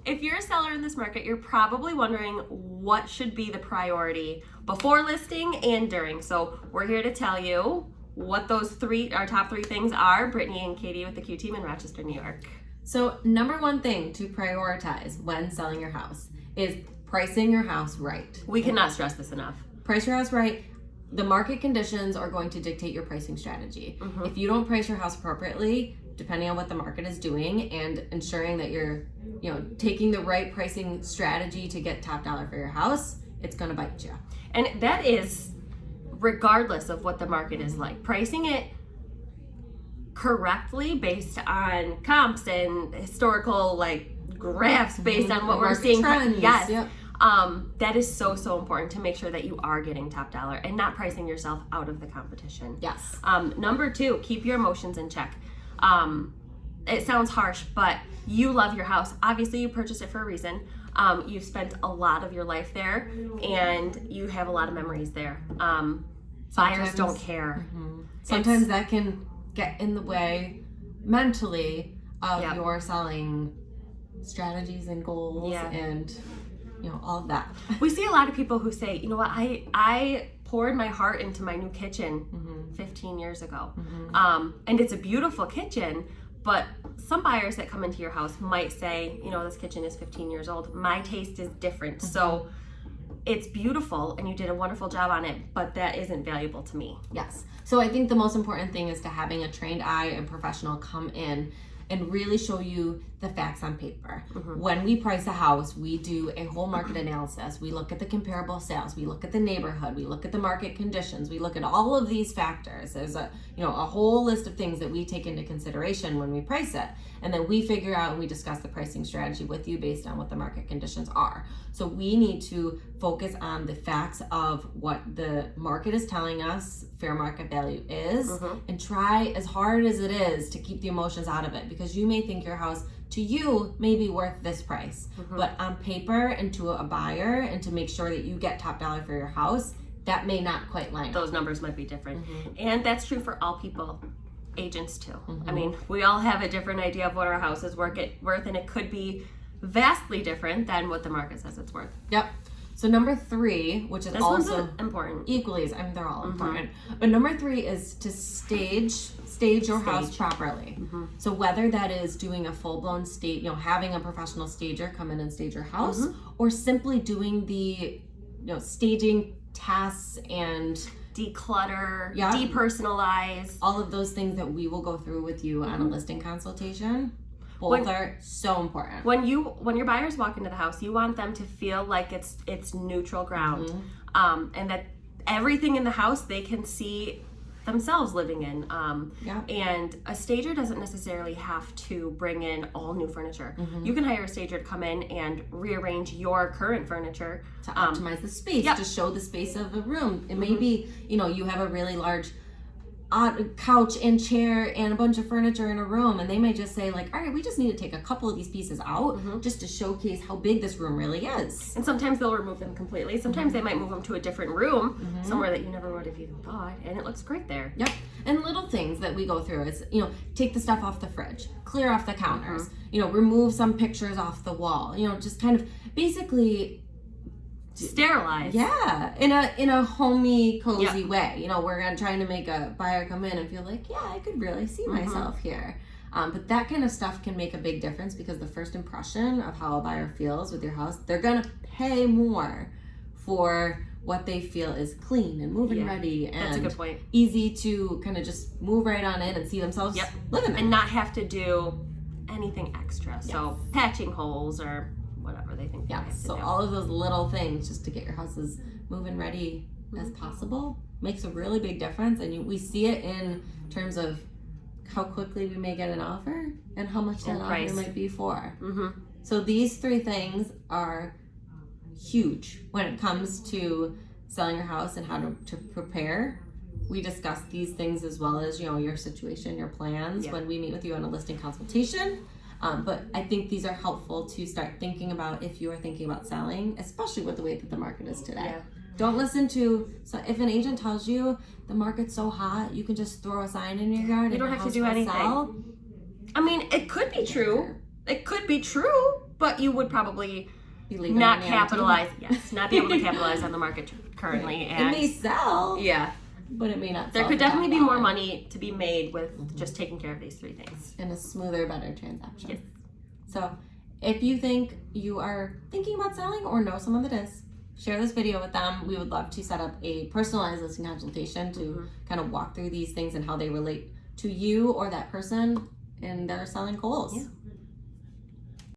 if you're a seller in this market, you're probably wondering what should be the priority before listing and during. So we're here to tell you what those our top three things are. Brittany and Katie with the Q Team in Rochester, New York. So number one thing to prioritize when selling your house is pricing your house right. We cannot stress this enough. Price your house right. The market conditions are going to dictate your pricing strategy. If you don't price your house appropriately, depending on what the market is doing, and ensuring that you're, taking the right pricing strategy to get top dollar for your house, it's going to bite you. And that is regardless of what the market is like. Pricing it correctly based on comps and historical graphs based on what we're seeing. Trends. Yes. Yep. That is so important to make sure that you are getting top dollar and not pricing yourself out of the competition. Yes. Number two, keep your emotions in check. It sounds harsh, but you love your house. Obviously, you purchased it for a reason. You've spent a lot of your life there, and you have a lot of memories there. Buyers don't care. Sometimes that can get in the way mentally of your selling strategies and goals and all of that. We see a lot of people who say, you know what, I poured my heart into my new kitchen 15 years ago. And it's a beautiful kitchen, but some buyers that come into your house might say, this kitchen is 15 years old. My taste is different. So it's beautiful and you did a wonderful job on it, but that isn't valuable to me. Yes. So I think the most important thing is to having a trained eye and professional come in and really show you the facts on paper. When we price a house, we do a whole market analysis. We look at the comparable sales. We look at the neighborhood. We look at the market conditions. We look at all of these factors. There's a whole list of things that we take into consideration when we price it. And then we figure out and we discuss the pricing strategy with you based on what the market conditions are. So we need to focus on the facts of what the market is telling us fair market value is, and try as hard as it is to keep the emotions out of it, because you may think your house to you may be worth this price, but on paper and to a buyer and to make sure that you get top dollar for your house, that may not quite line up. Those numbers might be different. And that's true for all people, agents too. I mean, we all have a different idea of what our house is worth, and it could be vastly different than what the market says it's worth. Yep. So number three, which is also important, equally as they're all important, but number three is to stage your house properly. So whether that is doing a full-blown stage, having a professional stager come in and stage your house, or simply doing the staging tasks and declutter, depersonalize, all of those things that we will go through with you on a listing consultation. Both are so important. When your buyers walk into the house, you want them to feel like it's neutral ground, and that everything in the house they can see themselves living in. And a stager doesn't necessarily have to bring in all new furniture. You can hire a stager to come in and rearrange your current furniture to optimize the space, to show the space of a room. It may be, you have a really large couch and chair and a bunch of furniture in a room, and they may just say all right, we just need to take a couple of these pieces out just to showcase how big this room really is. And sometimes they'll remove them completely. Sometimes they might move them to a different room, somewhere that you never would have even thought, and it looks great there. Yep. And little things that we go through is, take the stuff off the fridge, clear off the counters, remove some pictures off the wall, just kind of basically sterilize. Yeah, in a homey, cozy way. We're trying to make a buyer come in and feel like, I could really see myself here. But that kind of stuff can make a big difference, because the first impression of how a buyer feels with your house, they're gonna pay more for what they feel is clean and move-in ready and that's a good point. Easy to kind of just move right on in and see themselves living there. And not have to do anything extra. So patching holes or whatever they think they have to so do. all of those little things just to get your house as move-in ready as possible makes a really big difference. And we see it in terms of how quickly we may get an offer and how much that offer might be for. So these three things are huge when it comes to selling your house and how to prepare. We discuss these things as well as your situation, your plans when we meet with you on a listing consultation. But I think these are helpful to start thinking about if you are thinking about selling, especially with the way that the market is today. Don't listen to, so if an agent tells you the market's so hot, you can just throw a sign in your yard. You don't have to do anything. I mean, it could be true. It could be true, but you would probably You leave it not on the empty. capitalize. Yes, not be able to capitalize on the market currently. It And may sell, yeah, but it may not there sell could for that definitely be more long. money to be made with just taking care of these 3 things. And a smoother, better transaction. Yes. So if you think you are thinking about selling or know someone that is, share this video with them. We would love to set up a personalized listing consultation to kind of walk through these things and how they relate to you or that person in their selling goals. Yeah.